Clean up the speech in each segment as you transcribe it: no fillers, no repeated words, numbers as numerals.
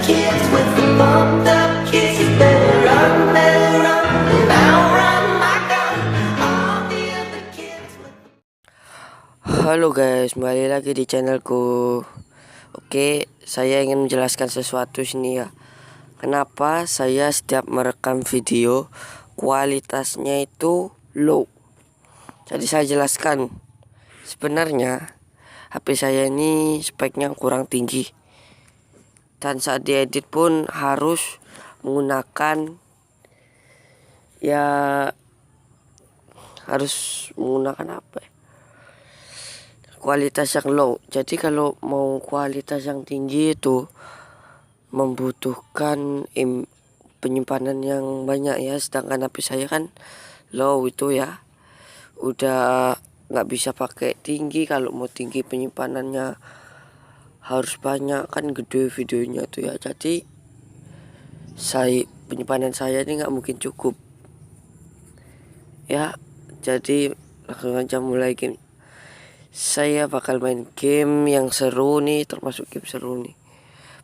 kids with the pumped up kids. You better run, and I'll run my gun. All the other kids with... Halo guys, kembali lagi di channelku. Oke, saya ingin menjelaskan sesuatu sini ya. Kenapa saya setiap merekam video kualitasnya itu low? Jadi saya jelaskan. Sebenarnya HP saya ini speknya kurang tinggi, dan saat diedit pun harus menggunakan apa ya, kualitas yang low. Jadi kalau mau kualitas yang tinggi itu membutuhkan penyimpanan yang banyak ya, sedangkan HP saya kan low itu ya, udah nggak bisa pakai tinggi. Kalau mau tinggi penyimpanannya harus banyak, kan gede videonya tuh ya. Jadi penyimpanan saya ini nggak mungkin cukup ya. Jadi langsung aja mulai game. Saya bakal main game yang seru nih, termasuk game seru nih,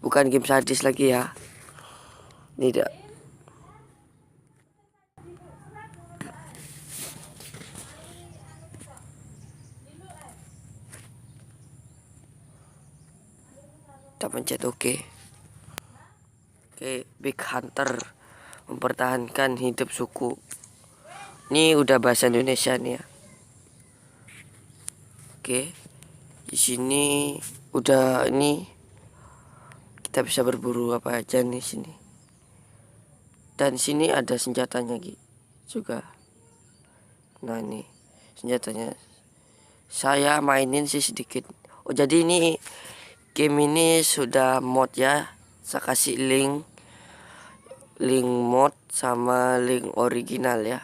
bukan game sadis lagi ya. Tidak. Kita pencet oke. Oke, Big Hunter, mempertahankan hidup suku. Ini udah bahasa Indonesia nih ya. Oke, di sini udah ini kita bisa berburu apa aja nih sini. Dan sini ada senjatanya juga. Nah ini senjatanya. Saya mainin sih sedikit. Oh jadi ini game ini sudah mod ya. Saya kasih link mod sama link original ya.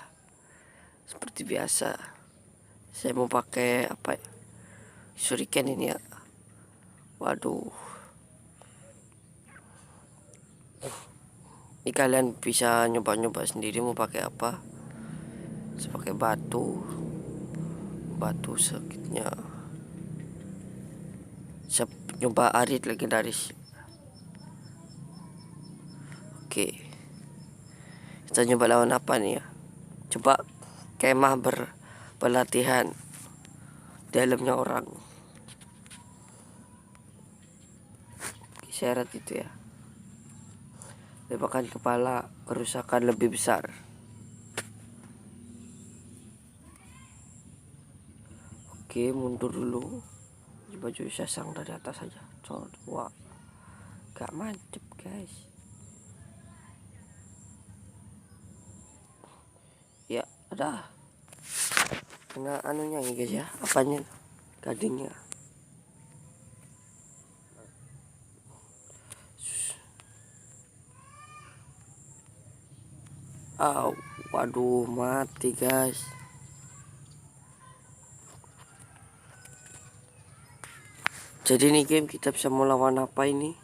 Seperti biasa. Saya mau pakai apa ya? Shuriken ini ya. Waduh. Ini kalian bisa nyoba-nyoba sendiri mau pakai apa. Saya pakai batu sakitnya. Saya nyoba arit legendaris. Oke, kita nyoba lawan apa nih ya. Coba kemah berlatihan, dalamnya orang. Syarat itu ya, tembakan kepala, kerusakan lebih besar. Oke, mundur dulu. Baju sesang dari atas saja. Wah, gak mantep guys. Ya ada kena anunya nih guys ya, apanya, gadingnya. Waduh, mati guys. Jadi nih game kita bisa melawan apa ini?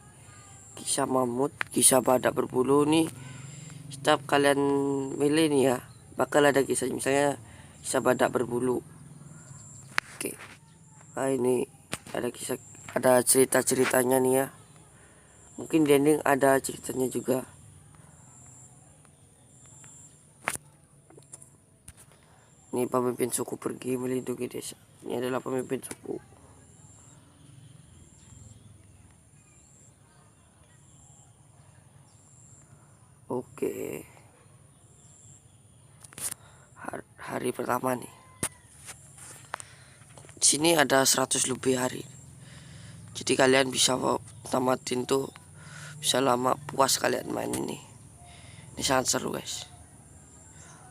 Kisah mamut, kisah badak berbulu nih. Setiap kalian milih nih ya, bakal ada kisah, misalnya kisah badak berbulu. Oke. Nah ini ada kisah, ada cerita-ceritanya nih ya. Mungkin di ending ada ceritanya juga. Ini pemimpin suku pergi melindungi desa. Ini adalah pemimpin suku. Oke. Hari pertama nih. Sini ada 100 lebih hari. Jadi kalian bisa tamatin tuh, bisa lama, puas kalian main ini. Ini sangat seru guys.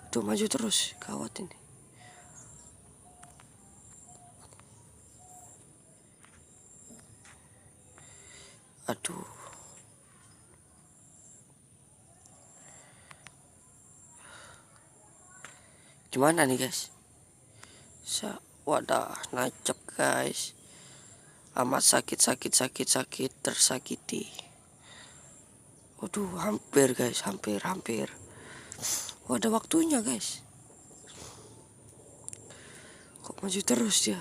Tuh maju terus, gawat ini. Aduh. Gimana nih guys? Wadah, nancep guys. Amat sakit, tersakiti. Waduh, hampir guys, hampir. Wadah waktunya guys. Kok maju terus dia?